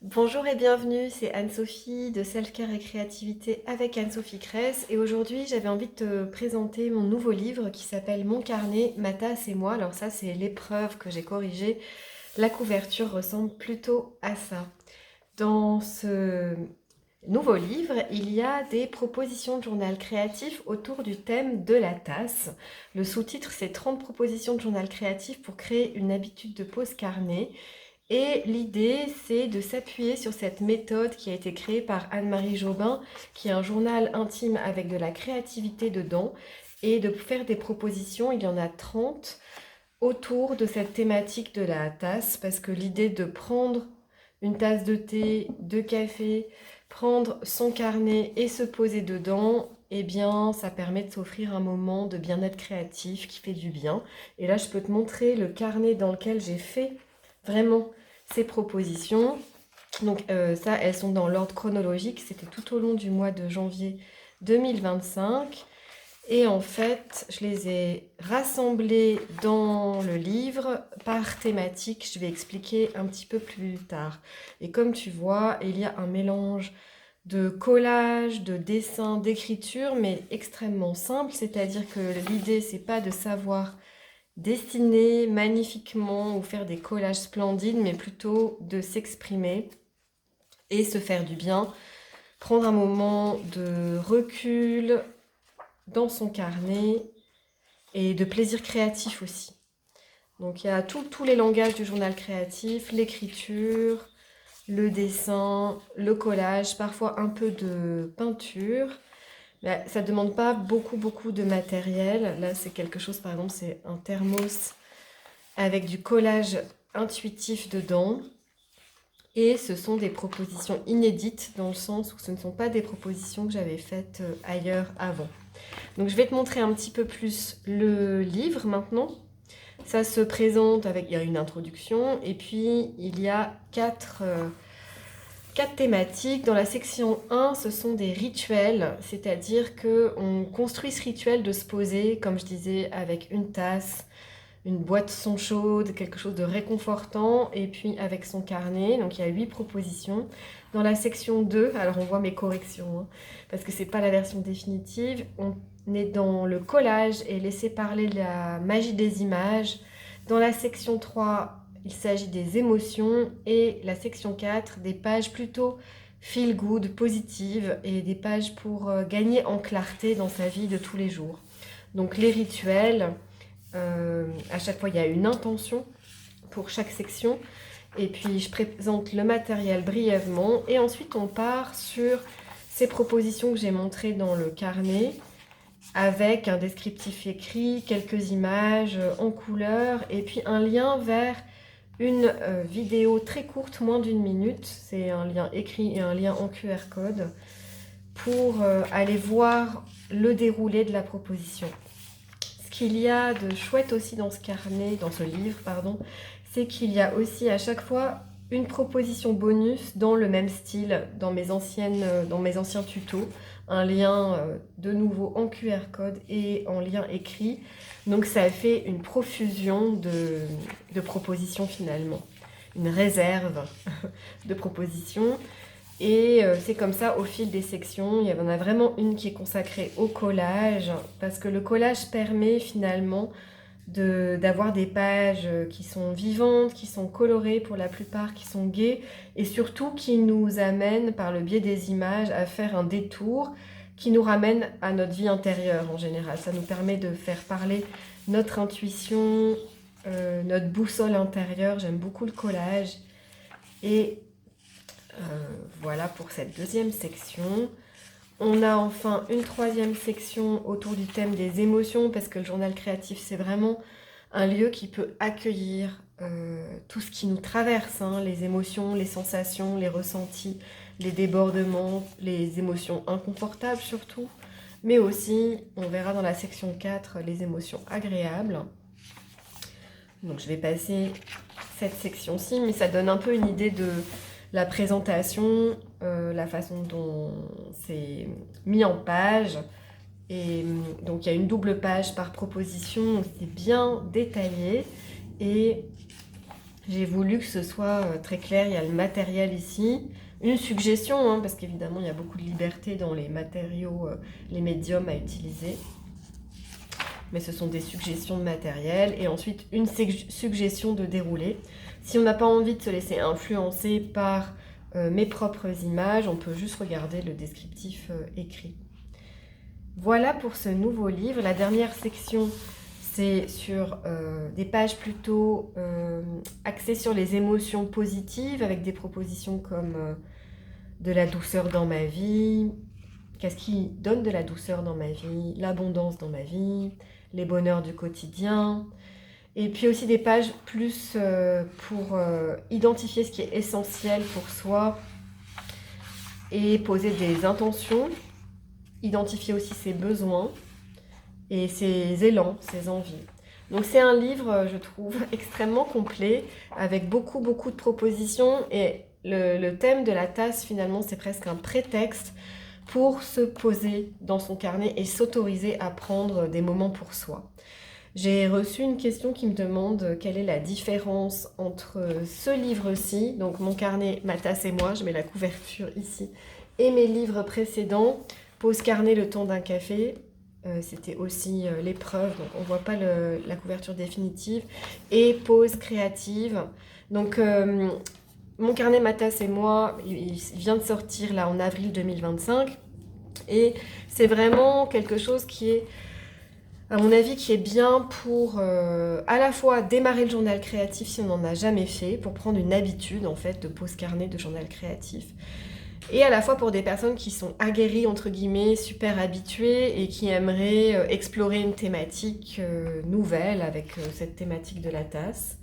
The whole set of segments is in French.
Bonjour et bienvenue, c'est Anne-Sophie de Self-Care et Créativité avec Anne-Sophie Cress. Et aujourd'hui, j'avais envie de te présenter mon nouveau livre qui s'appelle Mon carnet, ma tasse et moi. Alors ça, c'est l'épreuve que j'ai corrigée. La couverture ressemble plutôt à ça. Dans ce nouveau livre, il y a des propositions de journal créatif autour du thème de la tasse. Le sous-titre, c'est 30 propositions de journal créatif pour créer une habitude de pause carnet. Et l'idée, c'est de s'appuyer sur cette méthode qui a été créée par Anne-Marie Jobin, qui est un journal intime avec de la créativité dedans, et de faire des propositions, il y en a 30, autour de cette thématique de la tasse, parce que l'idée de prendre une tasse de thé, de café, prendre son carnet et se poser dedans, eh bien, ça permet de s'offrir un moment de bien-être créatif qui fait du bien. Et là, je peux te montrer le carnet dans lequel j'ai fait vraiment ces propositions. Donc ça, elles sont dans l'ordre chronologique. C'était tout au long du mois de janvier 2025. Et en fait, je les ai rassemblées dans le livre par thématique. Je vais expliquer un petit peu plus tard. Et comme tu vois, il y a un mélange de collage, de dessin, d'écriture, mais extrêmement simple. C'est-à-dire que l'idée, c'est pas de savoir dessiner magnifiquement ou faire des collages splendides, mais plutôt de s'exprimer et se faire du bien. Prendre un moment de recul dans son carnet et de plaisir créatif aussi. Donc il y a tous les langages du journal créatif, l'écriture, le dessin, le collage, parfois un peu de peinture. Mais ça ne demande pas beaucoup de matériel. Là, c'est quelque chose, par exemple, c'est un thermos avec du collage intuitif dedans. Et ce sont des propositions inédites dans le sens où ce ne sont pas des propositions que j'avais faites ailleurs avant. Donc je vais te montrer un petit peu plus le livre maintenant. Ça se présente avec, il y a une introduction et puis il y a quatre thématiques. Dans la section 1, ce sont des rituels, c'est-à-dire qu'on construit ce rituel de se poser, comme je disais, avec une tasse, une boîte son chaude, quelque chose de réconfortant, et puis avec son carnet. Donc il y a 8 propositions. Dans la section 2, alors on voit mes corrections, hein, parce que c'est pas la version définitive, on est dans le collage et laisser parler de la magie des images. Dans la section 3, il s'agit des émotions, et la section 4, des pages plutôt feel good, positives, et des pages pour gagner en clarté dans sa vie de tous les jours. Donc les rituels, à chaque fois, il y a une intention pour chaque section. Et puis, je présente le matériel brièvement. Et ensuite, on part sur ces propositions que j'ai montrées dans le carnet, avec un descriptif écrit, quelques images en couleur, et puis un lien vers une vidéo très courte, moins d'une minute. C'est un lien écrit et un lien en QR code pour aller voir le déroulé de la proposition. Ce qu'il y a de chouette aussi dans ce carnet, dans ce livre, pardon, c'est qu'il y a aussi à chaque fois une proposition bonus dans le même style, dans mes anciens tutos, un lien de nouveau en QR code et en lien écrit. Donc ça fait une profusion de propositions finalement, une réserve de propositions. Et c'est comme ça au fil des sections. Il y en a vraiment une qui est consacrée au collage, parce que le collage permet finalement d'avoir des pages qui sont vivantes, qui sont colorées pour la plupart, qui sont gaies, et surtout qui nous amènent par le biais des images à faire un détour qui nous ramène à notre vie intérieure en général. Ça nous permet de faire parler notre intuition, notre boussole intérieure. J'aime beaucoup le collage. Et voilà pour cette deuxième section. On a enfin une troisième section autour du thème des émotions, parce que le journal créatif, c'est vraiment un lieu qui peut accueillir tout ce qui nous traverse, hein, les émotions, les sensations, les ressentis, les débordements, les émotions inconfortables surtout, mais aussi, on verra dans la section 4, les émotions agréables. Donc je vais passer cette section-ci, mais ça donne un peu une idée de la présentation, la façon dont c'est mis en page. Et donc il y a une double page par proposition, c'est bien détaillé. Et J'ai voulu que ce soit très clair, il y a le matériel ici. Une suggestion, hein, parce qu'évidemment il y a beaucoup de liberté dans les matériaux, les médiums à utiliser. Mais ce sont des suggestions de matériel. Et ensuite une suggestion de déroulé. Si on n'a pas envie de se laisser influencer par mes propres images, on peut juste regarder le descriptif écrit. Voilà pour ce nouveau livre. La dernière section, c'est sur des pages plutôt axées sur les émotions positives, avec des propositions comme de la douceur dans ma vie, qu'est-ce qui donne de la douceur dans ma vie, l'abondance dans ma vie, les bonheurs du quotidien. Et puis aussi des pages plus pour identifier ce qui est essentiel pour soi et poser des intentions, identifier aussi ses besoins et ses élans, ses envies. Donc c'est un livre, je trouve, extrêmement complet, avec beaucoup de propositions. Et le thème de la tasse, finalement, c'est presque un prétexte pour se poser dans son carnet et s'autoriser à prendre des moments pour soi. J'ai reçu une question qui me demande quelle est la différence entre ce livre-ci, donc mon carnet, ma tasse et moi, je mets la couverture ici, et mes livres précédents, Pause carnet, le temps d'un café, c'était aussi l'épreuve, donc on ne voit pas la couverture définitive, et Pause créative. Donc mon carnet, ma tasse et moi, il vient de sortir là en avril 2025, et c'est vraiment quelque chose qui est, à mon avis, qui est bien pour à la fois démarrer le journal créatif si on n'en a jamais fait, pour prendre une habitude en fait de pause carnet, de journal créatif, et à la fois pour des personnes qui sont aguerries, entre guillemets, super habituées et qui aimeraient explorer une thématique nouvelle avec cette thématique de la tasse.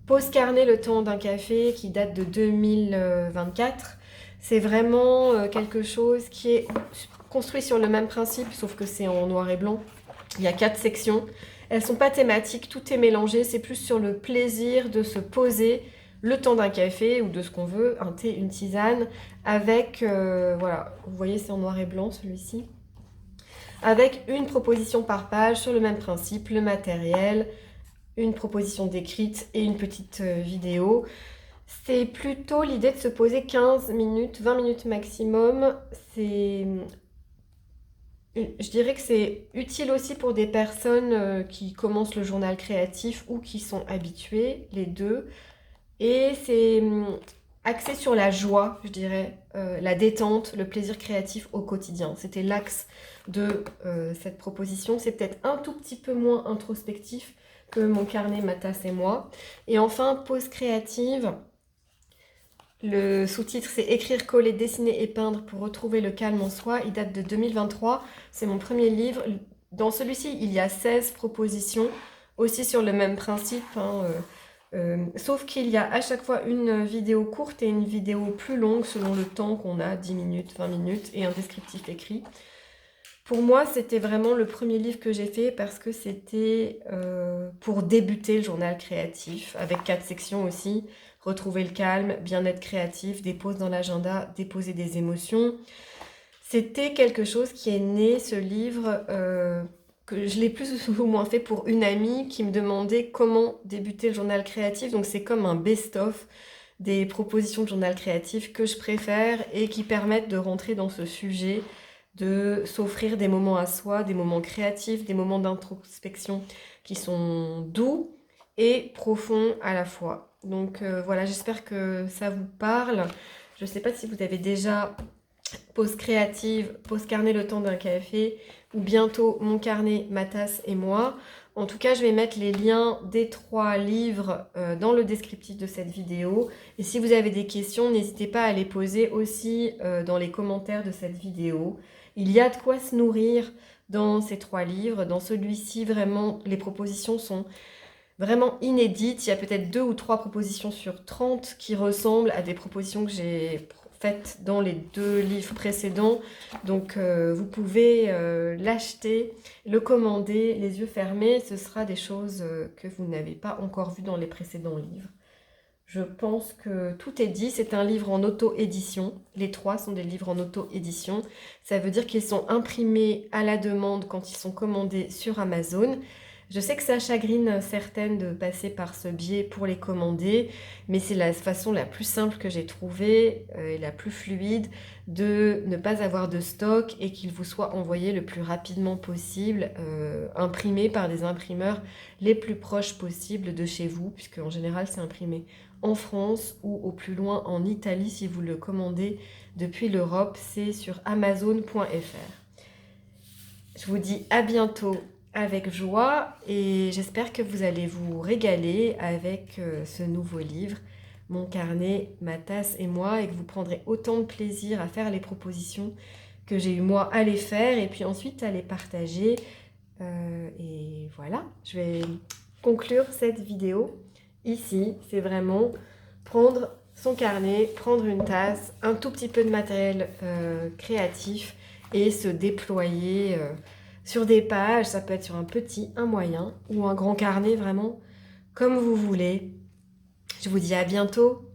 Pause carnet, le temps d'un café, qui date de 2024. C'est vraiment quelque chose qui est construit sur le même principe, sauf que c'est en noir et blanc. Il y a 4 sections. Elles ne sont pas thématiques, tout est mélangé. C'est plus sur le plaisir de se poser le temps d'un café ou de ce qu'on veut, un thé, une tisane, avec, voilà, vous voyez, c'est en noir et blanc celui-ci, avec une proposition par page sur le même principe, le matériel, une proposition décrite et une petite vidéo. C'est plutôt l'idée de se poser 15 minutes, 20 minutes maximum. Je dirais que c'est utile aussi pour des personnes qui commencent le journal créatif ou qui sont habituées, les deux. Et c'est axé sur la joie, je dirais, la détente, le plaisir créatif au quotidien. C'était l'axe de cette proposition. C'est peut-être un tout petit peu moins introspectif que mon carnet, ma tasse et moi. Et enfin, pause créative. Le sous-titre, c'est écrire, coller, dessiner et peindre pour retrouver le calme en soi. Il date de 2023. C'est mon premier livre. Dans celui-ci, il y a 16 propositions, aussi sur le même principe, hein, sauf qu'il y a à chaque fois une vidéo courte et une vidéo plus longue selon le temps qu'on a, 10 minutes, 20 minutes, et un descriptif écrit. Pour moi, c'était vraiment le premier livre que j'ai fait parce que c'était pour débuter le journal créatif, avec 4 sections aussi. Retrouver le calme, bien-être créatif, des pauses dans l'agenda, déposer des émotions. C'était quelque chose qui est né, ce livre, que je l'ai plus ou moins fait pour une amie qui me demandait comment débuter le journal créatif. Donc c'est comme un best-of des propositions de journal créatif que je préfère et qui permettent de rentrer dans ce sujet, de s'offrir des moments à soi, des moments créatifs, des moments d'introspection qui sont doux et profonds à la fois. Donc voilà, j'espère que ça vous parle. Je ne sais pas si vous avez déjà pause créative, pause carnet, le temps d'un café, ou bientôt mon carnet, ma tasse et moi. En tout cas, je vais mettre les liens des 3 livres dans le descriptif de cette vidéo. Et si vous avez des questions, n'hésitez pas à les poser aussi dans les commentaires de cette vidéo. Il y a de quoi se nourrir dans ces 3 livres. Dans celui-ci, vraiment, les propositions sont vraiment inédites. Il y a peut-être 2 ou 3 propositions sur 30 qui ressemblent à des propositions que j'ai faites dans les 2 livres précédents. Donc vous pouvez l'acheter, le commander, les yeux fermés. Ce sera des choses que vous n'avez pas encore vues dans les précédents livres. Je pense que tout est dit. C'est un livre en auto-édition. Les 3 sont des livres en auto-édition. Ça veut dire qu'ils sont imprimés à la demande quand ils sont commandés sur Amazon. Je sais que ça chagrine certaines de passer par ce biais pour les commander, mais c'est la façon la plus simple que j'ai trouvée et la plus fluide de ne pas avoir de stock et qu'il vous soit envoyé le plus rapidement possible, imprimé par des imprimeurs les plus proches possibles de chez vous, puisque en général c'est imprimé en France ou au plus loin en Italie si vous le commandez depuis l'Europe, c'est sur amazon.fr. Je vous dis à bientôt avec joie et j'espère que vous allez vous régaler avec ce nouveau livre, Mon carnet, ma tasse et moi, et que vous prendrez autant de plaisir à faire les propositions que j'ai eu moi à les faire et puis ensuite à les partager. Et voilà, je vais conclure cette vidéo ici. C'est vraiment prendre son carnet, prendre une tasse, un tout petit peu de matériel créatif et se déployer sur des pages. Ça peut être sur un petit, un moyen ou un grand carnet, vraiment comme vous voulez. Je vous dis à bientôt.